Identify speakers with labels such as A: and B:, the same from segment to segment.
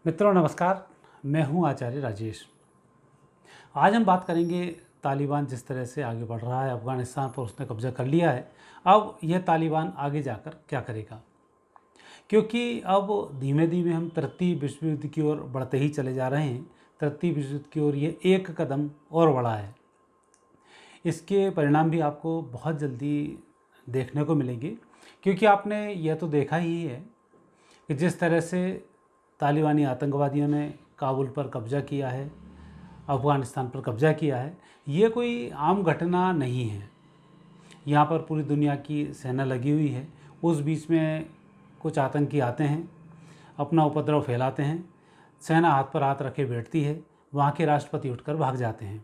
A: मित्रों नमस्कार, मैं हूं आचार्य राजेश। आज हम बात करेंगे तालिबान जिस तरह से आगे बढ़ रहा है, अफ़गानिस्तान पर उसने कब्जा कर लिया है। अब यह तालिबान आगे जाकर क्या करेगा, क्योंकि अब धीमे धीमे हम तृतीय विश्व युद्ध की ओर बढ़ते ही चले जा रहे हैं। तृतीय विश्व युद्ध की ओर ये एक कदम और बढ़ा है। इसके परिणाम भी आपको बहुत जल्दी देखने को मिलेंगे, क्योंकि आपने यह तो देखा ही है कि जिस तरह से तालिबानी आतंकवादियों ने काबुल पर कब्ज़ा किया है, अफ़गानिस्तान पर कब्ज़ा किया है, ये कोई आम घटना नहीं है। यहाँ पर पूरी दुनिया की सेना लगी हुई है। उस बीच में कुछ आतंकी आते हैं, अपना उपद्रव फैलाते हैं, सेना हाथ पर हाथ रखे बैठती है, वहाँ के राष्ट्रपति उठकर भाग जाते हैं।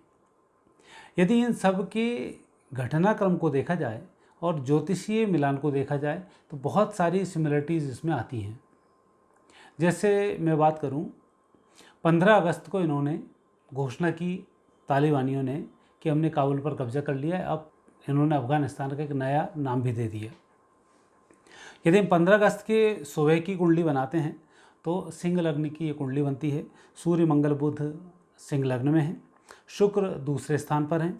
A: यदि इन सब के घटनाक्रम को देखा जाए और ज्योतिषीय मिलान को देखा जाए तो बहुत सारी सिमिलरिटीज़ इसमें आती हैं। जैसे मैं बात करूं, 15 अगस्त को इन्होंने घोषणा की तालिबानियों ने कि हमने काबुल पर कब्जा कर लिया है। अब इन्होंने अफ़गानिस्तान का एक नया नाम भी दे दिया। यदि हम 15 अगस्त के सुबह की कुंडली बनाते हैं तो सिंह लग्न की ये कुंडली बनती है। सूर्य मंगल बुध सिंह लग्न में है, शुक्र दूसरे स्थान पर हैं,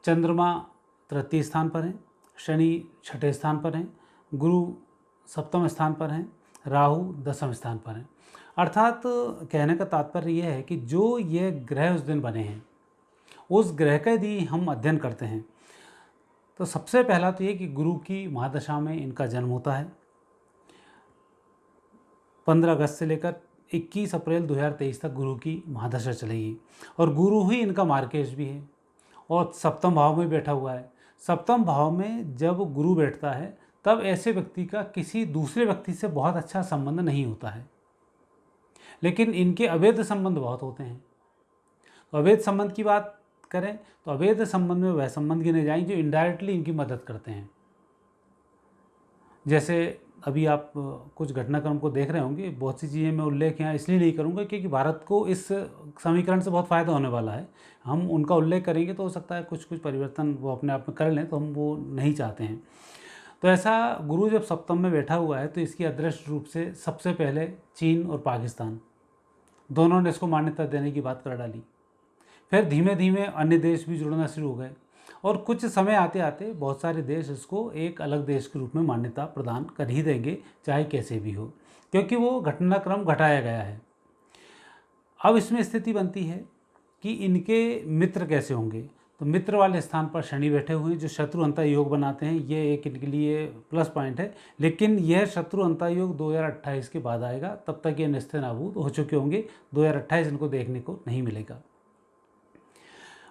A: चंद्रमा तृतीय स्थान पर हैं, शनि छठे स्थान पर हैं, गुरु सप्तम स्थान पर हैं, राहु दसम स्थान पर हैं। अर्थात कहने का तात्पर्य यह है कि जो ये ग्रह उस दिन बने हैं, उस ग्रह का यदि हम अध्ययन करते हैं तो सबसे पहला तो ये कि गुरु की महादशा में इनका जन्म होता है। 15 अगस्त से लेकर 21 अप्रैल 2023 तक गुरु की महादशा चलेगी और गुरु ही इनका मार्केश भी है और सप्तम भाव में बैठा हुआ है। सप्तम भाव में जब गुरु बैठता है तब ऐसे व्यक्ति का किसी दूसरे व्यक्ति से बहुत अच्छा संबंध नहीं होता है, लेकिन इनके अवैध संबंध बहुत होते हैं। तो अवैध संबंध की बात करें तो अवैध संबंध में वह संबंध गिने जाएं जो इनडायरेक्टली इनकी मदद करते हैं। जैसे अभी आप कुछ घटनाक्रम को देख रहे होंगे, बहुत सी चीज़ें मैं उल्लेख यहाँ इसलिए नहीं करूँगा क्योंकि भारत को इस समीकरण से बहुत फ़ायदा होने वाला है। हम उनका उल्लेख करेंगे तो हो सकता है कुछ परिवर्तन वो अपने आप में कर लें, तो हम वो नहीं चाहते हैं। तो ऐसा गुरु जब सप्तम में बैठा हुआ है तो इसकी अदृश्य रूप से सबसे पहले चीन और पाकिस्तान दोनों ने इसको मान्यता देने की बात कर डाली। फिर धीमे धीमे अन्य देश भी जुड़ना शुरू हो गए और कुछ समय आते आते बहुत सारे देश इसको एक अलग देश के रूप में मान्यता प्रदान कर ही देंगे, चाहे कैसे भी हो, क्योंकि वो घटनाक्रम घटाया गया है। अब इसमें स्थिति बनती है कि इनके मित्र कैसे होंगे। तो मित्र वाले स्थान पर शनि बैठे हुए हैं जो शत्रु अंतः योग बनाते हैं। ये एक इनके लिए प्लस पॉइंट है, लेकिन यह शत्रु अंतः योग 2028 के बाद आएगा। तब तक ये नेस्तनाबूद हो चुके होंगे। 2028 इनको देखने को नहीं मिलेगा।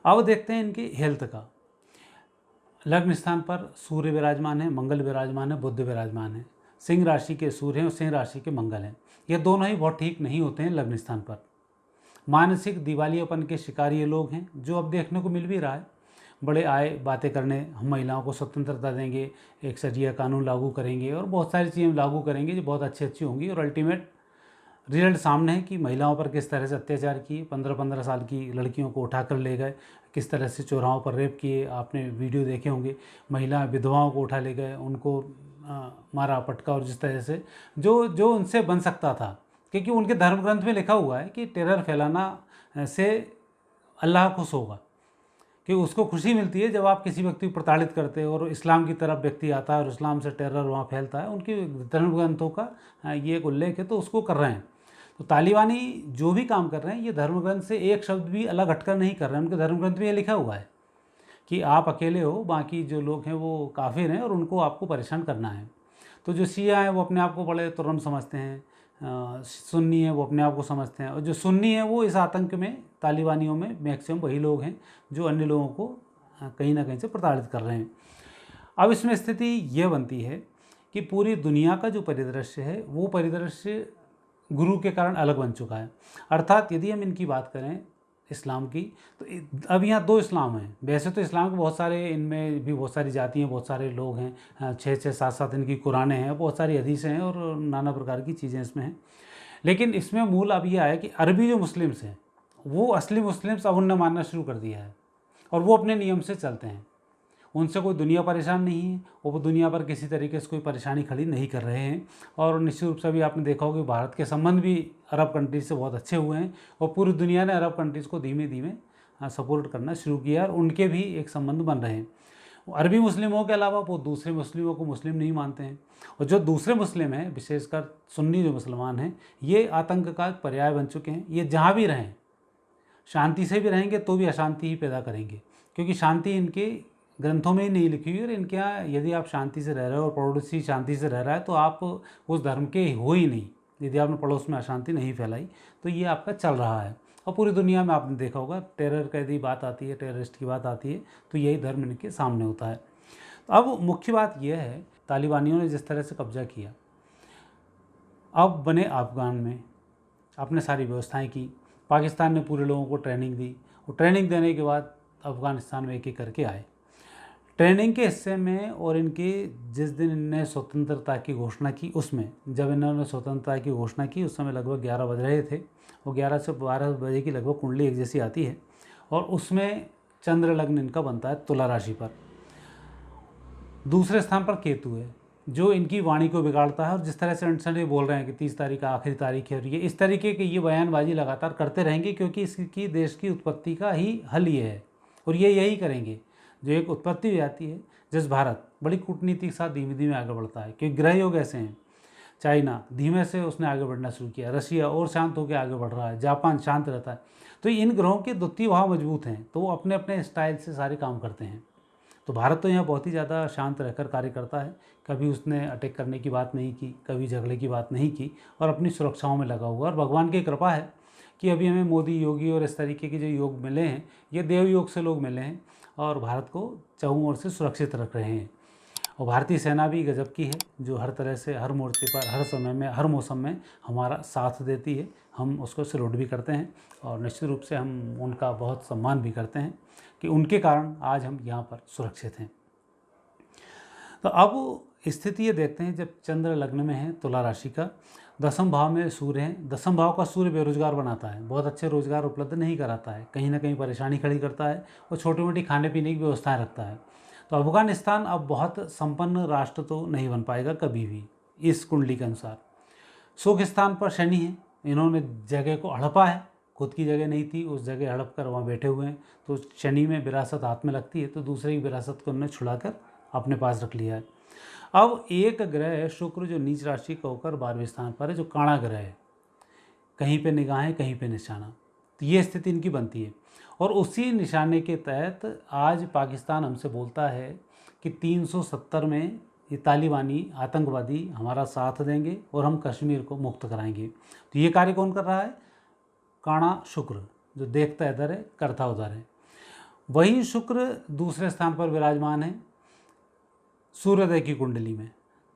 A: अब देखते हैं इनकी हेल्थ का। लग्न स्थान पर सूर्य विराजमान है, मंगल विराजमान है, बुध विराजमान है। सिंह राशि के सूर्य हैं और सिंह राशि के मंगल हैं। ये दोनों ही बहुत ठीक नहीं होते हैं लग्न स्थान पर। मानसिक दिवालियापन के शिकार ये लोग हैं, जो अब देखने को मिल भी रहा है। बड़े आए बातें करने, हम महिलाओं को स्वतंत्रता देंगे, एक शरिया कानून लागू करेंगे और बहुत सारी चीज़ें लागू करेंगे जो बहुत अच्छी होंगी, और अल्टीमेट रिजल्ट सामने है कि महिलाओं पर किस तरह से अत्याचार किए। 15-15 साल की लड़कियों को उठाकर ले गए, किस तरह से चौराहों पर रेप किए। आपने वीडियो देखे होंगे। महिला विधवाओं को उठा ले गए, उनको मारा पटका, और जिस तरह से जो उनसे बन सकता था, क्योंकि उनके धर्म ग्रंथ में लिखा हुआ है कि टेरर फैलाना से अल्लाह खुश होगा, कि उसको खुशी मिलती है जब आप किसी व्यक्ति को प्रताड़ित करते हो और इस्लाम की तरफ व्यक्ति आता है और इस्लाम से टेरर वहाँ फैलता है। उनके धर्म ग्रंथों का ये एक उल्लेख है, तो उसको कर रहे हैं। तो तालिबानी जो भी काम कर रहे हैं ये धर्म ग्रंथ से एक शब्द भी अलग हटकर नहीं कर रहे हैं। उनके धर्म ग्रंथ में ये लिखा हुआ है कि आप अकेले हो, बाकी जो लोग हैं वो काफिर हैं और उनको आपको परेशान करना है। तो जो शिया हैं वो अपने आप को बड़े तुर्रम समझते हैं, सुन्नी है वो अपने आप को समझते हैं, और जो सुन्नी है वो इस आतंक में, तालिबानियों में मैक्सिमम वही लोग हैं जो अन्य लोगों को कहीं ना कहीं से प्रताड़ित कर रहे हैं। अब इसमें स्थिति ये बनती है कि पूरी दुनिया का जो परिदृश्य है वो परिदृश्य गुरु के कारण अलग बन चुका है। अर्थात यदि हम इनकी बात करें इस्लाम की, तो अब यहाँ दो इस्लाम हैं। वैसे तो इस्लाम के बहुत सारे, इनमें भी बहुत सारी जातियाँ, बहुत सारे लोग हैं, 6-6 7-7 इनकी कुरानें हैं, बहुत सारी हदीसें हैं और नाना प्रकार की चीज़ें इसमें हैं। लेकिन इसमें मूल अब यह है कि अरबी जो मुस्लिम्स हैं वो असली मुस्लिम्स अब उनने मानना शुरू कर दिया है और वो अपने नियम से चलते हैं। उनसे कोई दुनिया परेशान नहीं है, वो दुनिया पर किसी तरीके से कोई परेशानी खड़ी नहीं कर रहे हैं। और निश्चित रूप से भी आपने देखा होगा कि भारत के संबंध भी अरब कंट्रीज से बहुत अच्छे हुए हैं और पूरी दुनिया ने अरब कंट्रीज़ को धीमे धीमे सपोर्ट करना शुरू किया और उनके भी एक संबंध बन रहे हैं। अरबी मुस्लिमों के अलावा वो दूसरे मुस्लिमों को मुस्लिम नहीं मानते हैं, और जो दूसरे मुस्लिम हैं, विशेषकर सुन्नी जो मुसलमान हैं, ये आतंक का एक पर्याय बन चुके हैं। ये जहाँ भी रहें, शांति से भी रहेंगे तो भी अशांति ही पैदा करेंगे, क्योंकि शांति इनके ग्रंथों में ही नहीं लिखी हुई। और इनके यहाँ यदि आप शांति से रह रहे हो और पड़ोसी शांति से रह रहा है तो आप उस धर्म के हो ही नहीं। यदि आपने पड़ोस में अशांति नहीं फैलाई तो ये आपका चल रहा है। और पूरी दुनिया में आपने देखा होगा, टेरर का यदि बात आती है, टेररिस्ट की बात आती है, तो यही धर्म इनके सामने होता है। तो अब मुख्य बात यह है, तालिबानियों ने जिस तरह से कब्जा किया, अब बने अफगान में, आपने सारी व्यवस्थाएं की, पाकिस्तान ने पूरे लोगों को ट्रेनिंग दी, और ट्रेनिंग देने के बाद अफ़गानिस्तान में एक एक करके आए। ट्रेनिंग के हिस्से में और इनकी जिस दिन इन्होंने स्वतंत्रता की घोषणा की, उसमें जब इन्होंने स्वतंत्रता की घोषणा की उस समय लगभग 11 बज रहे थे, और 11 से 12 बजे की लगभग कुंडली एक जैसी आती है, और उसमें चंद्र लग्न इनका बनता है तुला राशि पर। दूसरे स्थान पर केतु है, जो इनकी वाणी को बिगाड़ता है। और जिस तरह से अनशन ये बोल रहे हैं कि 30 तारीख का आखिरी तारीख है, और ये इस तरीके की ये बयानबाजी लगातार करते रहेंगे, क्योंकि इसकी देश की उत्पत्ति का ही हल ये है, और ये यही करेंगे। जो एक उत्पत्ति हो जाती है, जिस भारत बड़ी कूटनीति के साथ धीमे धीमे आगे बढ़ता है, क्योंकि ग्रह योग ऐसे हैं। चाइना धीमे से उसने आगे बढ़ना शुरू किया, रशिया और शांत होकर आगे बढ़ रहा है, जापान शांत रहता है। तो इन ग्रहों के द्वितीय भाव मजबूत हैं, तो वो अपने अपने स्टाइल से सारे काम करते हैं। तो भारत तो यहाँ बहुत ही ज़्यादा शांत रहकर कार्य करता है। कभी उसने अटैक करने की बात नहीं की, कभी झगड़े की बात नहीं की, और अपनी सुरक्षाओं में लगा हुआ। और भगवान की कृपा है कि अभी हमें मोदी, योगी और इस तरीके के जो योग मिले हैं, ये देव योग से लोग मिले हैं और भारत को चारों ओर से सुरक्षित रख रहे हैं। और भारतीय सेना भी गजब की है, जो हर तरह से हर मोर्चे पर, हर समय में, हर मौसम में हमारा साथ देती है। हम उसको सैल्यूट भी करते हैं, और निश्चित रूप से हम उनका बहुत सम्मान भी करते हैं कि उनके कारण आज हम यहाँ पर सुरक्षित हैं। तो अब स्थिति ये देखते हैं, जब चंद्र लग्न में है तुला राशि का, 10वें भाव में सूर्य है। 10वें भाव का सूर्य बेरोजगार बनाता है, बहुत अच्छे रोजगार उपलब्ध नहीं कराता है, कहीं ना कहीं परेशानी खड़ी करता है, और छोटी मोटी खाने पीने की व्यवस्थाएं रखता है। तो अफगानिस्तान अब बहुत संपन्न राष्ट्र तो नहीं बन पाएगा कभी भी इस कुंडली के अनुसार। सुख स्थान पर शनि है, इन्होंने जगह को हड़पा है, खुद की जगह नहीं थी, उस जगह हड़प कर वहाँ बैठे हुए हैं। तो शनि में विरासत हाथ में लगती है, तो दूसरे की विरासत को उन्होंने छुड़ाकर अपने पास रख लिया है। अब एक ग्रह शुक्र, जो नीच राशि का होकर 12वें स्थान पर है, जो काणा ग्रह है, कहीं पे निगाहें कहीं पे निशाना, तो ये स्थिति इनकी बनती है। और उसी निशाने के तहत आज पाकिस्तान हमसे बोलता है कि 370 में ये तालिबानी आतंकवादी हमारा साथ देंगे और हम कश्मीर को मुक्त कराएंगे। तो ये कार्य कौन कर रहा है? काणा शुक्र, जो देखता इधर है करता उधर है। वही शुक्र दूसरे स्थान पर विराजमान है सूर्योदय की कुंडली में,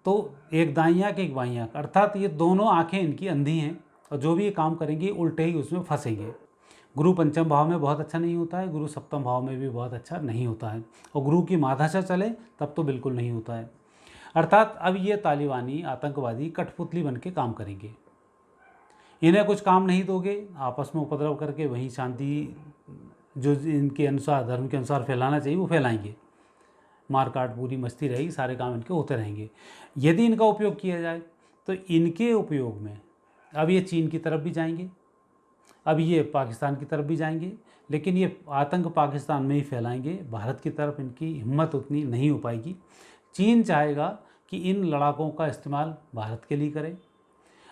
A: तो एक दाई आँख एक बाईं आँख, अर्थात ये दोनों आँखें इनकी अंधी हैं, और जो भी ये काम करेंगे उल्टे ही उसमें फंसेंगे। गुरु पंचम भाव में बहुत अच्छा नहीं होता है, गुरु सप्तम भाव में भी बहुत अच्छा नहीं होता है, और गुरु की महादशा चले तब तो बिल्कुल नहीं होता है। अर्थात अब ये तालिबानी आतंकवादी कठपुतली बन के काम करेंगे। इन्हें कुछ काम नहीं दोगे, आपस में उपद्रव करके वहीं शांति जो इनके अनुसार, धर्म के अनुसार फैलाना चाहिए वो फैलाएंगे। मार काट पूरी मस्ती रहेगी, सारे काम इनके होते रहेंगे। यदि इनका उपयोग किया जाए तो इनके उपयोग में अब ये चीन की तरफ भी जाएंगे, अब ये पाकिस्तान की तरफ भी जाएंगे, लेकिन ये आतंक पाकिस्तान में ही फैलाएंगे। भारत की तरफ इनकी हिम्मत उतनी नहीं हो पाएगी। चीन चाहेगा कि इन लड़ाकों का इस्तेमाल भारत के लिए करें,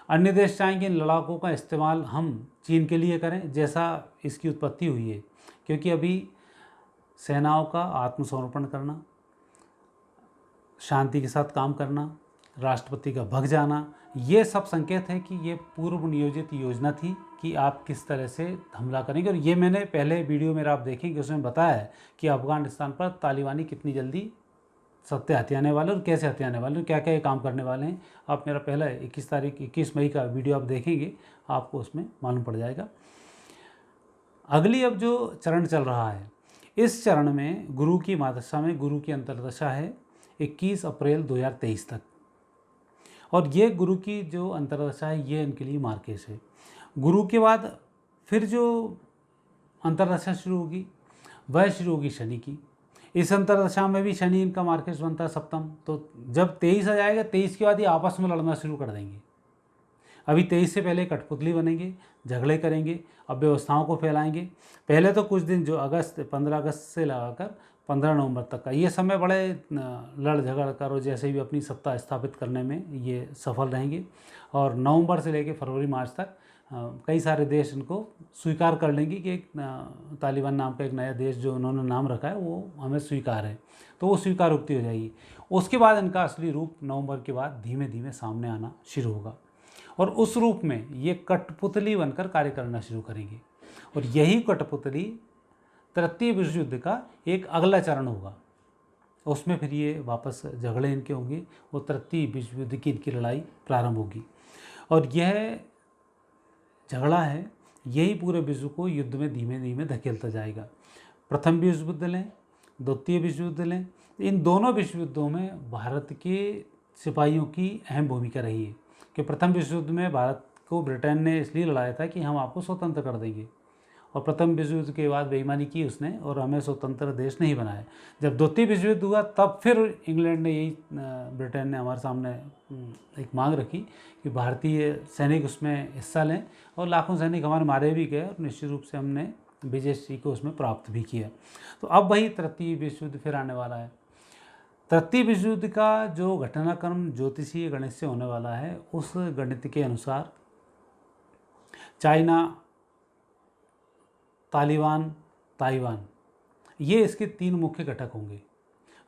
A: अन्य देश चाहेंगे इन लड़ाकों का इस्तेमाल हम चीन के लिए करें, जैसा इसकी उत्पत्ति हुई है। क्योंकि अभी सेनाओं का आत्मसमर्पण करना, शांति के साथ काम करना, राष्ट्रपति का भग जाना, ये सब संकेत है कि ये पूर्व नियोजित योजना थी कि आप किस तरह से हमला करेंगे। और ये मैंने पहले वीडियो मेरा आप देखेंगे, उसमें बताया है कि अफगानिस्तान पर तालिबानी कितनी जल्दी सत्य हथियाने वाले और कैसे हथियाने वाले, क्या क्या ये काम करने वाले हैं। आप मेरा पहला 21 मई का वीडियो आप देखेंगे, आपको उसमें मालूम पड़ जाएगा। अगली अब जो चरण चल रहा है, इस चरण में गुरु की महादशा में, गुरु की अंतर्दशा है 21 अप्रैल 2023 तक, और ये गुरु की जो अंतर्दशा है ये इनके लिए मार्केश है। गुरु के बाद फिर जो अंतर्दशा शुरू होगी वह शुरू होगी शनि की। इस अंतरदशा में भी शनि इनका मार्केट बनता है सप्तम, तो जब 23 आ जाएगा 23 के बाद ये आपस में लड़ना शुरू कर देंगे। अभी 23 से पहले कठपुतली बनेंगे, झगड़े करेंगे, अव्यवस्थाओं को फैलाएंगे। पहले तो कुछ दिन जो 15 अगस्त से लगाकर 15 नवंबर तक का ये समय बड़े लड़ झगड़ कर और जैसे भी अपनी सत्ता स्थापित करने में ये सफल रहेंगे। और नवंबर से लेकर फरवरी मार्च तक कई सारे देश इनको स्वीकार कर लेंगे कि एक तालिबान नाम का एक नया देश जो उन्होंने नाम रखा है वो हमें स्वीकार है, तो वो स्वीकारोक्ति हो जाएगी। उसके बाद इनका असली रूप नवंबर के बाद धीमे धीमे सामने आना शुरू होगा और उस रूप में ये कठपुतली बनकर कार्य करना शुरू करेंगे। और यही कठपुतली तृतीय विश्व युद्ध का एक अगला चरण होगा। उसमें फिर ये वापस झगड़े इनके होंगे और तृतीय विश्व युद्ध की इनकी लड़ाई प्रारंभ होगी। और यह झगड़ा है, यही पूरे विश्व को युद्ध में धीमे धीमे धकेलता जाएगा। प्रथम विश्व युद्ध लें, द्वितीय विश्व युद्ध लें, इन दोनों विश्व युद्धों में भारत के सिपाहियों की अहम भूमिका रही है कि प्रथम विश्व युद्ध में भारत को ब्रिटेन ने इसलिए लड़ाया था कि हम आपको स्वतंत्र कर देंगे, और प्रथम विश्व युद्ध के बाद बेईमानी की उसने और हमें स्वतंत्र देश नहीं बनाया। जब द्वितीय विश्व युद्ध हुआ तब फिर इंग्लैंड ने यही ब्रिटेन ने हमारे सामने एक मांग रखी कि भारतीय सैनिक उसमें हिस्सा लें, और लाखों सैनिक हमारे मारे भी गए और निश्चित रूप से हमने विजयश्री को उसमें प्राप्त भी किया। तो अब वही तृतीय विश्व युद्ध फिर आने वाला है। तृतीय विश्व युद्ध का जो घटनाक्रम ज्योतिषीय गणित से होने वाला है, उस गणित के अनुसार चाइना, तालिबान, ताइवान, ये इसके 3 मुख्य घटक होंगे।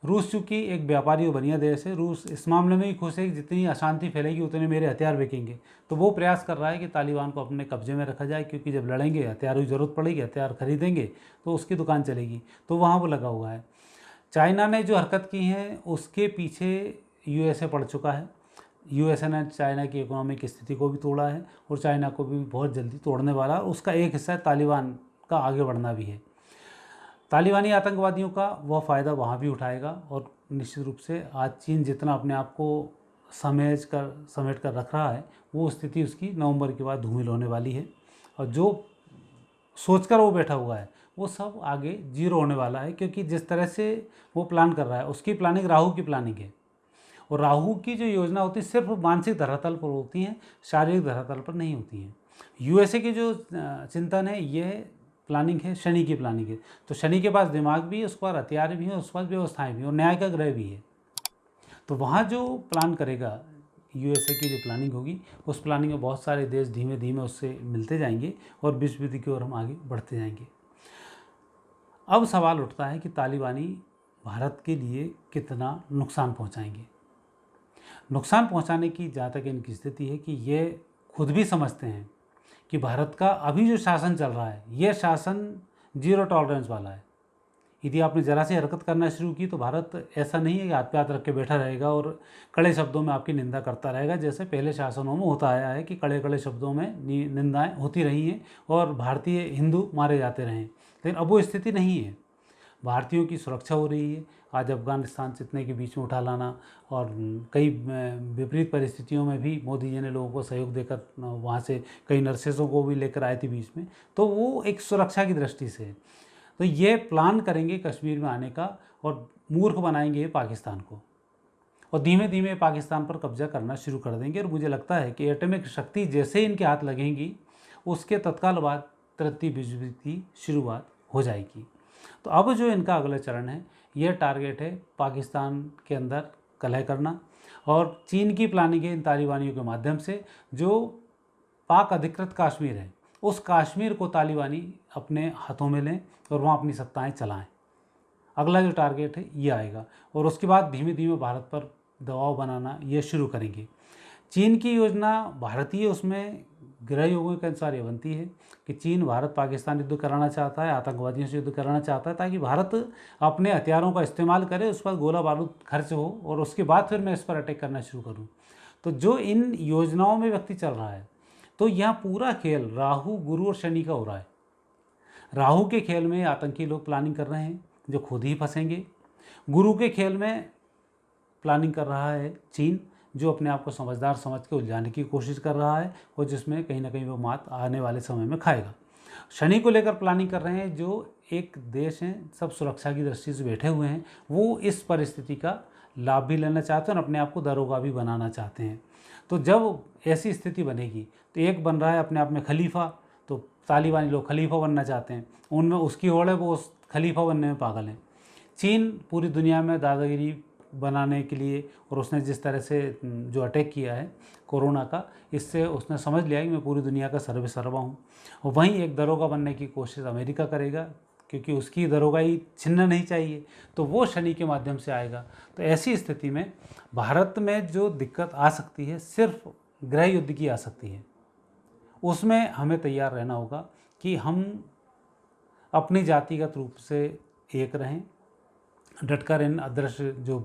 A: रूस चूँकि एक व्यापारी और बढ़िया देश है, रूस इस मामले में ही खुश है कि जितनी अशांति फैलेगी उतने मेरे हथियार बिकेंगे, तो वो प्रयास कर रहा है कि तालिबान को अपने कब्जे में रखा जाए, क्योंकि जब लड़ेंगे हथियारों की ज़रूरत पड़ेगी, हथियार खरीदेंगे तो उसकी दुकान चलेगी, तो वहाँ वो लगा हुआ है। चाइना ने जो हरकत की है उसके पीछे यूएसए पड़ चुका है। यूएसए ने चाइना की इकोनॉमिक स्थिति को भी तोड़ा है और चाइना को भी बहुत जल्दी तोड़ने वाला, और उसका एक हिस्सा तालिबान का आगे बढ़ना भी है। तालिबानी आतंकवादियों का वह फ़ायदा वहाँ भी उठाएगा, और निश्चित रूप से आज चीन जितना अपने आप को समेट कर रख रहा है, वो स्थिति उसकी नवंबर के बाद धूमिल होने वाली है। और जो सोचकर वो बैठा हुआ है वो सब आगे जीरो होने वाला है, क्योंकि जिस तरह से वो प्लान कर रहा है उसकी प्लानिंग राहु की प्लानिंग है। और राहु की जो योजना होती है सिर्फ मानसिक धरातल पर होती हैं, शारीरिक धरातल पर नहीं होती हैं। यूएसए की जो चिंतन है यह प्लानिंग है, शनि की प्लानिंग है। तो शनि के पास दिमाग भी है, उसके पास हथियार भी है, उसके पास व्यवस्थाएं भी हैं और न्याय का ग्रह भी है। तो वहाँ जो प्लान करेगा यूएसए की जो प्लानिंग होगी, उस प्लानिंग में बहुत सारे देश धीमे धीमे उससे मिलते जाएंगे और विश्व युद्ध की ओर हम आगे बढ़ते जाएंगे। अब सवाल उठता है कि तालिबानी भारत के लिए कितना नुकसान पहुंचाएंगे। नुकसान पहुंचाने की जहाँ तक इनकी स्थिति है कि ये खुद भी समझते हैं कि भारत का अभी जो शासन चल रहा है ये शासन जीरो टॉलरेंस वाला है। यदि आपने ज़रा सी हरकत करना शुरू की तो भारत ऐसा नहीं है कि हाथ पे हाथ रख के बैठा रहेगा और कड़े शब्दों में आपकी निंदा करता रहेगा, जैसे पहले शासनों में होता आया है कि कड़े कड़े शब्दों में निंदाएं होती रही हैं और भारतीय हिंदू मारे जाते रहे। लेकिन अब वो स्थिति नहीं है। भारतीयों की सुरक्षा हो रही है। आज अफगानिस्तान से इतने के बीच में उठा लाना और कई विपरीत परिस्थितियों में भी मोदी जी ने लोगों को सहयोग देकर वहाँ से कई नर्सेसों को भी लेकर आए थे बीच में, तो वो एक सुरक्षा की दृष्टि से है। तो ये प्लान करेंगे कश्मीर में आने का और मूर्ख बनाएंगे पाकिस्तान को, और धीमे धीमे पाकिस्तान पर कब्जा करना शुरू कर देंगे। और मुझे लगता है कि एटॉमिक शक्ति जैसे इनके हाथ लगेंगी उसके तत्काल बाद तृतीय विश्व युद्ध की शुरुआत हो जाएगी। तो अब जो इनका अगला चरण है, यह टारगेट है पाकिस्तान के अंदर कलह करना, और चीन की प्लानिंग है इन तालिबानियों के माध्यम से जो पाक अधिकृत कश्मीर है उस कश्मीर को तालिबानी अपने हाथों में लें और वहाँ अपनी सत्ताएं चलाएं। अगला जो टारगेट है ये आएगा, और उसके बाद धीमे धीमे भारत पर दबाव बनाना ये शुरू करेंगे। चीन की योजना भारतीय उसमें गृह योगों के अनुसार ये बनती है कि चीन भारत पाकिस्तान युद्ध कराना चाहता है, आतंकवादियों से युद्ध कराना चाहता है, ताकि भारत अपने हथियारों का इस्तेमाल करे, उस पर गोला बारूद खर्च हो और उसके बाद फिर मैं इस पर अटैक करना शुरू करूँ। तो जो इन योजनाओं में व्यक्ति चल रहा है, तो यहाँ पूरा खेल राहु, गुरु और शनि का हो रहा है। राहु के खेल में आतंकी लोग प्लानिंग कर रहे हैं जो खुद ही फंसेंगे। गुरु के खेल में प्लानिंग कर रहा है चीन, जो अपने आप को समझदार समझ के उलझाने की कोशिश कर रहा है और जिसमें कहीं ना कहीं वो मात आने वाले समय में खाएगा। शनि को लेकर प्लानिंग कर रहे हैं जो एक देश हैं, सब सुरक्षा की दृष्टि से बैठे हुए हैं, वो इस परिस्थिति का लाभ भी लेना चाहते हैं और अपने आप को दरोगा भी बनाना चाहते हैं। तो जब ऐसी स्थिति बनेगी तो एक बन रहा है अपने आप में खलीफा, तो तालिबानी लोग खलीफा बनना चाहते हैं, उनमें उसकी होड़ है, वो उस खलीफा बनने में पागल हैं। चीन पूरी दुनिया में दादागिरी बनाने के लिए, और उसने जिस तरह से जो अटैक किया है कोरोना का, इससे उसने समझ लिया कि मैं पूरी दुनिया का सर्वा हूँ। और वहीं एक दरोगा बनने की कोशिश अमेरिका करेगा, क्योंकि उसकी दरोगाई छिनना नहीं चाहिए, तो वो शनि के माध्यम से आएगा। तो ऐसी स्थिति में भारत में जो दिक्कत आ सकती है सिर्फ गृह युद्ध की आ सकती है। उसमें हमें तैयार रहना होगा कि हम अपनी जातिगत रूप से एक रहें, डटकर इन अदृश्य जो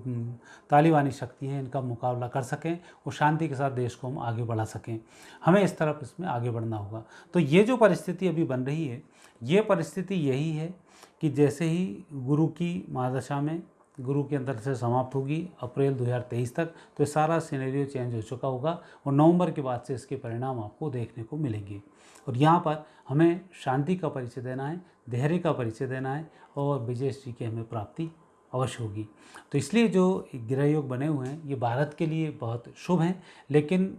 A: तालिबानी शक्ति हैं इनका मुकाबला कर सकें और शांति के साथ देश को हम आगे बढ़ा सकें। हमें इस तरफ इसमें आगे बढ़ना होगा। तो ये जो परिस्थिति अभी बन रही है, ये परिस्थिति यही है कि जैसे ही गुरु की महादशा में गुरु के अंदर से समाप्त होगी अप्रैल 2023 तक, तो सारा सिनेरियो चेंज हो चुका होगा और नवंबर के बाद से इसके परिणाम आपको देखने को मिलेंगे। और यहाँ पर हमें शांति का परिचय देना है, धैर्य का परिचय देना है और विजयश्री की हमें प्राप्ति अवश्य होगी। तो इसलिए जो गृह योग बने हुए हैं ये भारत के लिए बहुत शुभ हैं, लेकिन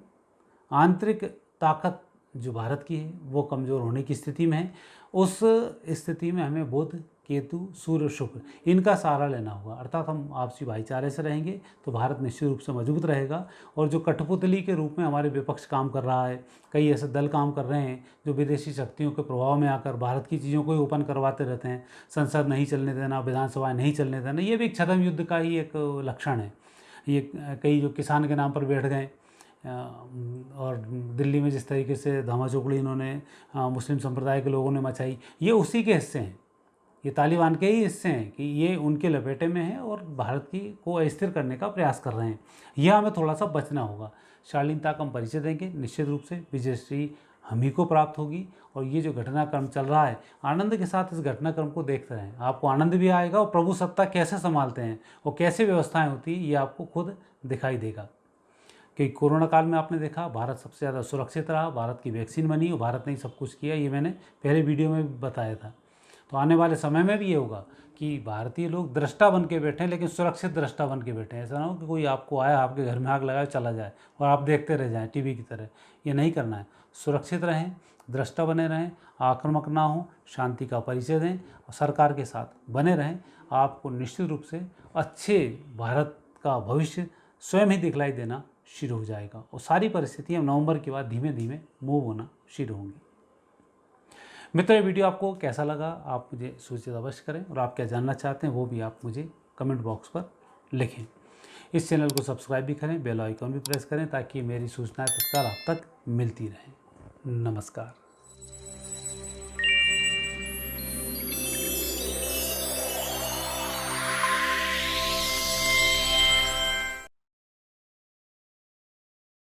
A: आंतरिक ताकत जो भारत की है वो कमज़ोर होने की स्थिति में है। उस स्थिति में हमें बुध, केतु, सूर्य, शुक्र इनका सहारा लेना होगा, अर्थात हम आपसी भाईचारे से रहेंगे तो भारत निश्चित रूप से मजबूत रहेगा। और जो कठपुतली के रूप में हमारे विपक्ष काम कर रहा है, कई ऐसे दल काम कर रहे हैं जो विदेशी शक्तियों के प्रभाव में आकर भारत की चीज़ों को ही ओपन करवाते रहते हैं, संसद नहीं चलने देना, विधानसभा नहीं चलने देना, ये भी एक छद्म युद्ध का ही एक लक्षण है। ये कई जो किसान के नाम पर बैठ गए और दिल्ली में जिस तरीके से धामाचोकड़ी इन्होंने मुस्लिम संप्रदाय के लोगों ने मचाई, ये उसी के हिस्से हैं, ये तालिबान के ही हिस्से हैं कि ये उनके लपेटे में हैं और भारत की को अस्थिर करने का प्रयास कर रहे हैं। यह हमें थोड़ा सा बचना होगा। शालीनता का हम परिचय देंगे, निश्चित रूप से विजयश्री हम ही को प्राप्त होगी। और ये जो घटनाक्रम चल रहा है, आनंद के साथ इस घटनाक्रम को देखते रहें, आपको आनंद भी आएगा और प्रभु सत्ता कैसे संभालते हैं और कैसे व्यवस्थाएँ होती हैं ये आपको खुद दिखाई देगा। कि कोरोना काल में आपने देखा भारत सबसे ज़्यादा सुरक्षित रहा, भारत की वैक्सीन बनी और भारत ने सब कुछ किया, ये मैंने पहले वीडियो में भी बताया था। तो आने वाले समय में भी ये होगा कि भारतीय लोग दृष्टा बन के बैठे हैं, लेकिन सुरक्षित दृष्टा बन के बैठे हैं। ऐसा ना हो कि कोई आपको आया, आपके घर में आग लगाए चला जाए और आप देखते रह जाएं टीवी की तरह। ये नहीं करना है। सुरक्षित रहें, दृष्टा बने रहें, आक्रामक ना हो, शांति का परिचय दें और सरकार के साथ बने रहें। आपको निश्चित रूप से अच्छे भारत का भविष्य स्वयं ही दिखलाई देना शुरू हो जाएगा और सारी परिस्थितियाँ नवंबर के बाद धीमे धीमे मूव होना शुरू होंगी। मित्रों, ये वीडियो आपको कैसा लगा आप मुझे सूचित अवश्य करें और आप क्या जानना चाहते हैं वो भी आप मुझे कमेंट बॉक्स पर लिखें। इस चैनल को सब्सक्राइब भी करें, बेल आइकॉन भी प्रेस करें ताकि मेरी सूचनाएं तत्काल आप तक मिलती रहें। नमस्कार।